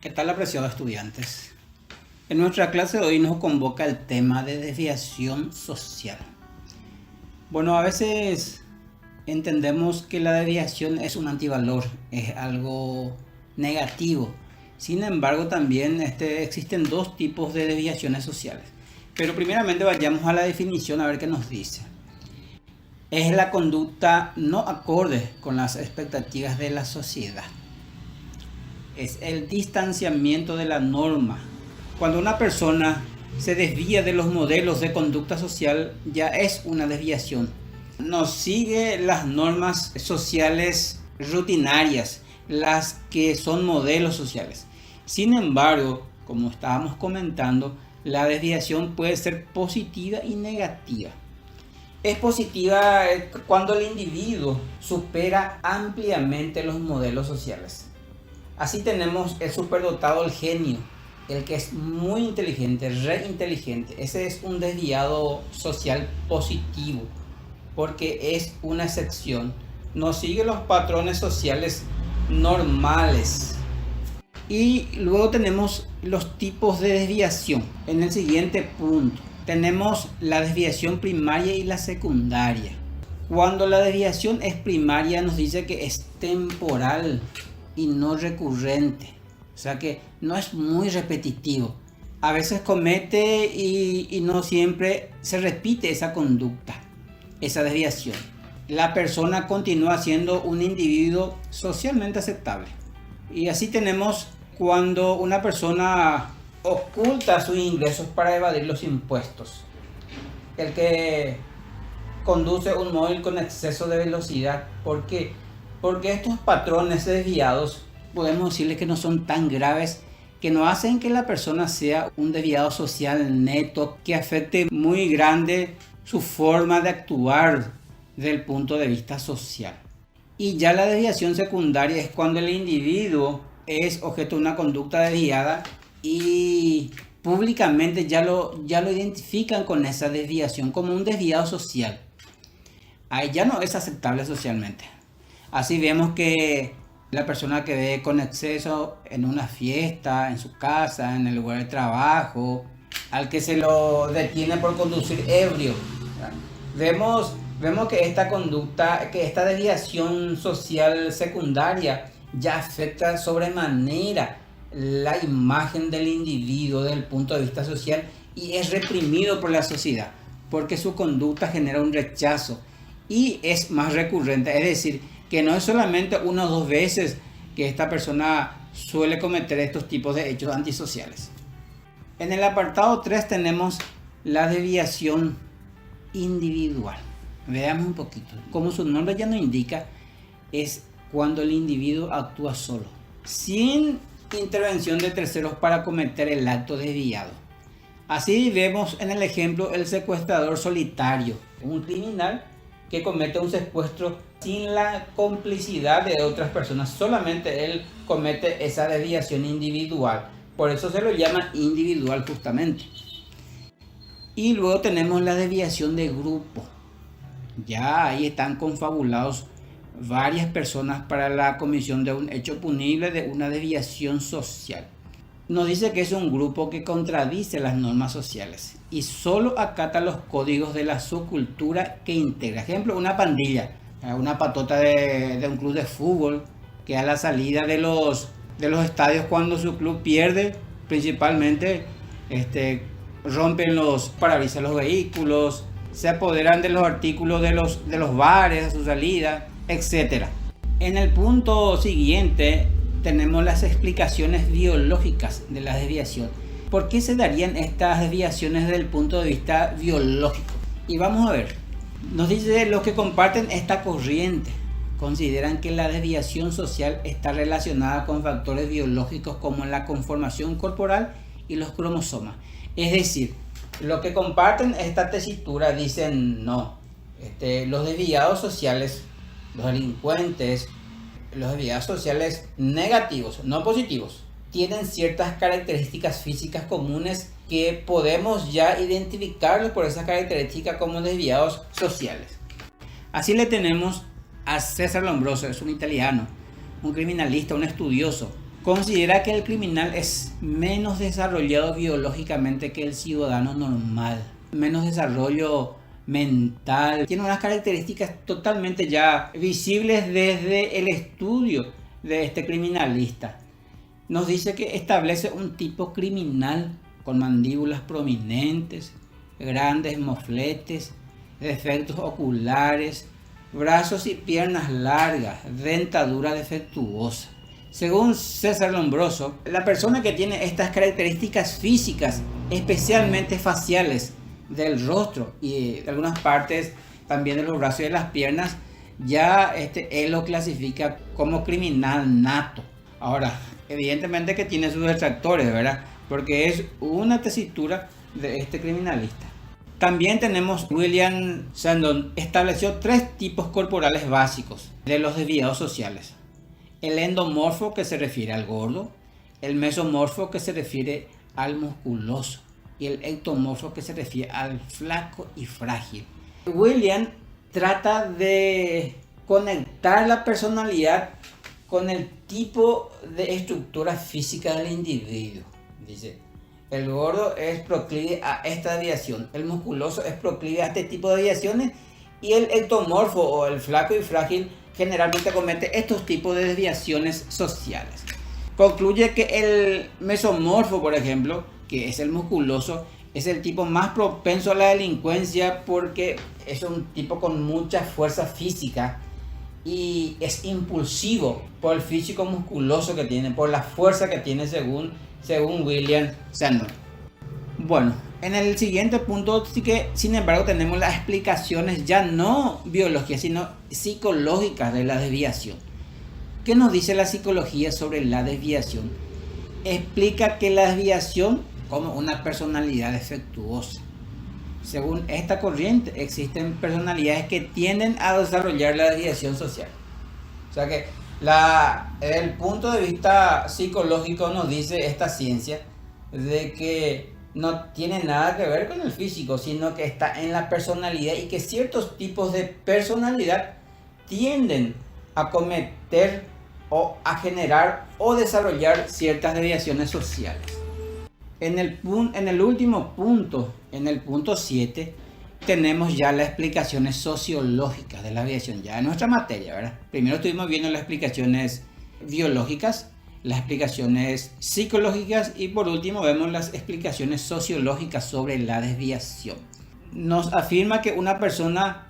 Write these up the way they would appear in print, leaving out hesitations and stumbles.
¿Qué tal, apreciados estudiantes? En nuestra clase de hoy nos convoca el tema de desviación social. Bueno, a veces entendemos que la desviación es un antivalor, es algo negativo. Sin embargo, también existen dos tipos de desviaciones sociales. Pero primeramente vayamos a la definición a ver qué nos dice. Es la conducta no acorde con las expectativas de la sociedad. Es el distanciamiento de la norma. Cuando una persona se desvía de los modelos de conducta social, ya es una desviación. No sigue las normas sociales rutinarias, las que son modelos sociales. Sin embargo, como estábamos comentando, la desviación puede ser positiva y negativa. Es positiva cuando el individuo supera ampliamente los modelos sociales. Así tenemos el superdotado, el genio, el que es muy inteligente, re inteligente. Ese es un desviado social positivo, porque es una excepción. No sigue los patrones sociales normales. Y luego tenemos los tipos de desviación. En el siguiente punto tenemos la desviación primaria y la secundaria. Cuando la desviación es primaria, nos dice que es temporal y no recurrente, o sea que no es muy repetitivo. A veces comete y no siempre se repite esa conducta, esa desviación. La persona continúa siendo un individuo socialmente aceptable. Y así tenemos cuando una persona oculta sus ingresos para evadir los impuestos. El que conduce un móvil con exceso de velocidad. ¿Por qué? Porque estos patrones desviados podemos decirles que no son tan graves, que no hacen que la persona sea un desviado social neto, que afecte muy grande su forma de actuar desde el punto de vista social. Y ya la desviación secundaria es cuando el individuo es objeto de una conducta desviada y públicamente ya lo identifican con esa desviación como un desviado social. Ahí ya no es aceptable socialmente. Así vemos que la persona que ve con exceso en una fiesta, en su casa, en el lugar de trabajo, al que se lo detiene por conducir ebrio, vemos que esta conducta, que esta desviación social secundaria ya afecta sobremanera la imagen del individuo desde el punto de vista social y es reprimido por la sociedad porque su conducta genera un rechazo y es más recurrente, es decir, que no es solamente una o dos veces que esta persona suele cometer estos tipos de hechos antisociales. En el apartado 3 tenemos la desviación individual. Veamos un poquito. Como su nombre ya nos indica, es cuando el individuo actúa solo, sin intervención de terceros para cometer el acto desviado. Así vemos en el ejemplo el secuestrador solitario, un criminal que comete un secuestro sin la complicidad de otras personas, solamente él comete esa desviación individual, por eso se lo llama individual justamente. Y luego tenemos la desviación de grupo. Ya ahí están confabulados varias personas para la comisión de un hecho punible de una desviación social. Nos dice que es un grupo que contradice las normas sociales y solo acata los códigos de la subcultura que integra. Ejemplo, una pandilla, una patota de un club de fútbol que a la salida de los estadios, cuando su club pierde, principalmente rompen los parabrisas de los vehículos, se apoderan de los artículos de los bares a su salida, etc. En el punto siguiente tenemos las explicaciones biológicas de la desviación. ¿Por qué se darían estas desviaciones desde el punto de vista biológico? Y vamos a ver. Nos dice, los que comparten esta corriente consideran que la desviación social está relacionada con factores biológicos como la conformación corporal y los cromosomas. Es decir, los que comparten esta tesitura dicen no. Los desviados sociales, los delincuentes, los desviados sociales negativos, no positivos, tienen ciertas características físicas comunes que podemos ya identificarlos por esas características como desviados sociales. Así le tenemos a César Lombroso, es un italiano, un criminalista, un estudioso, considera que el criminal es menos desarrollado biológicamente que el ciudadano normal, menos desarrollo mental, tiene unas características totalmente ya visibles desde el estudio de este criminalista. Nos dice que establece un tipo criminal con mandíbulas prominentes, grandes mofletes, defectos oculares, brazos y piernas largas, dentadura defectuosa. Según César Lombroso, la persona que tiene estas características físicas, especialmente faciales, del rostro y de algunas partes también de los brazos y de las piernas, ya él lo clasifica como criminal nato. Ahora, evidentemente que tiene sus detractores, ¿verdad? Porque es una tesitura de este criminalista. También tenemos William Sandon, estableció 3 tipos corporales básicos de los desviados sociales. El endomorfo, que se refiere al gordo, el mesomorfo, que se refiere al musculoso, y el ectomorfo, que se refiere al flaco y frágil. William trata de conectar la personalidad con el tipo de estructura física del individuo. Dice, el gordo es proclive a esta desviación, el musculoso es proclive a este tipo de desviaciones, y el ectomorfo o el flaco y frágil generalmente comete estos tipos de desviaciones sociales. Concluye que el mesomorfo, por ejemplo, que es el musculoso, es el tipo más propenso a la delincuencia porque es un tipo con mucha fuerza física y es impulsivo por el físico musculoso que tiene, por la fuerza que tiene según William Sandon. Bueno, en el siguiente punto sí que, sin embargo, tenemos las explicaciones ya no biológicas, sino psicológicas de la desviación. ¿Qué nos dice la psicología sobre la desviación? Explica que la desviación como una personalidad defectuosa. Según esta corriente, existen personalidades que tienden a desarrollar la desviación social. O sea que desde el punto de vista psicológico nos dice esta ciencia de que no tiene nada que ver con el físico, sino que está en la personalidad y que ciertos tipos de personalidad tienden a cometer o a generar o desarrollar ciertas desviaciones sociales. En el último punto, en el punto 7, tenemos ya las explicaciones sociológicas de la desviación, ya en nuestra materia, ¿verdad? Primero estuvimos viendo las explicaciones biológicas, las explicaciones psicológicas y por último vemos las explicaciones sociológicas sobre la desviación. Nos afirma que una persona,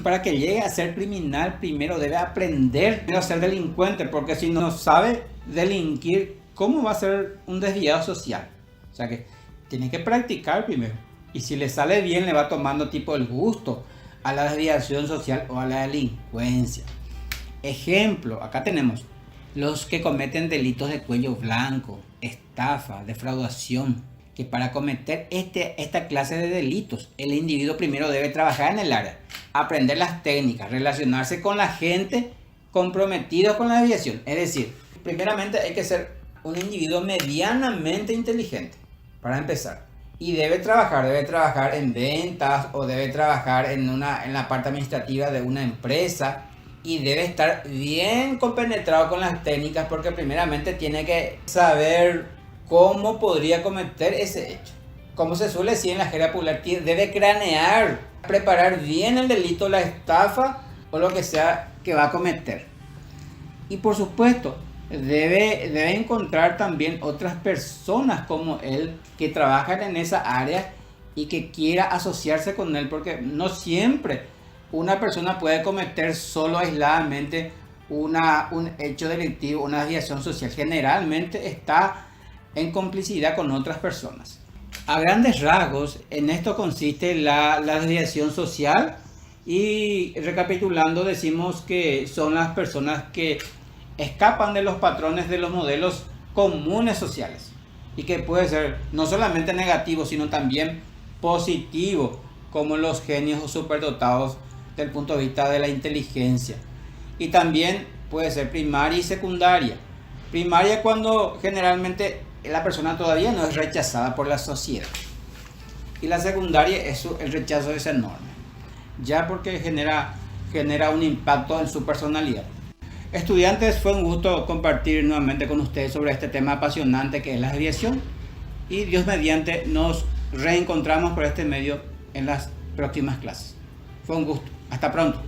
para que llegue a ser criminal, primero debe aprender a ser delincuente, porque si no sabe delinquir, ¿cómo va a ser un desviado social? O sea que tiene que practicar primero. Y si le sale bien, le va tomando tipo el gusto a la desviación social o a la delincuencia. Ejemplo, acá tenemos los que cometen delitos de cuello blanco, estafa, defraudación. Que para cometer esta clase de delitos, el individuo primero debe trabajar en el área, aprender las técnicas, relacionarse con la gente comprometido con la desviación. Es decir, primeramente hay que ser un individuo medianamente inteligente para empezar. Y debe trabajar en ventas o debe trabajar en la parte administrativa de una empresa y debe estar bien compenetrado con las técnicas porque primeramente tiene que saber cómo podría cometer ese hecho. Como se suele decir en la jerga popular, debe cranear, preparar bien el delito, la estafa o lo que sea que va a cometer. Y por supuesto, debe encontrar también otras personas como él que trabajan en esa área y que quiera asociarse con él, porque no siempre una persona puede cometer solo aisladamente un hecho delictivo, una desviación social. Generalmente está en complicidad con otras personas. A grandes rasgos, en esto consiste la desviación social y recapitulando decimos que son las personas que escapan de los patrones de los modelos comunes sociales y que puede ser no solamente negativo sino también positivo, como los genios o superdotados del punto de vista de la inteligencia, y también puede ser primaria y secundaria. Primaria cuando generalmente la persona todavía no es rechazada por la sociedad, y la secundaria el rechazo es enorme ya porque genera un impacto en su personalidad. Estudiantes, fue un gusto compartir nuevamente con ustedes sobre este tema apasionante que es la desviación, y Dios mediante nos reencontramos por este medio en las próximas clases. Fue un gusto. Hasta pronto.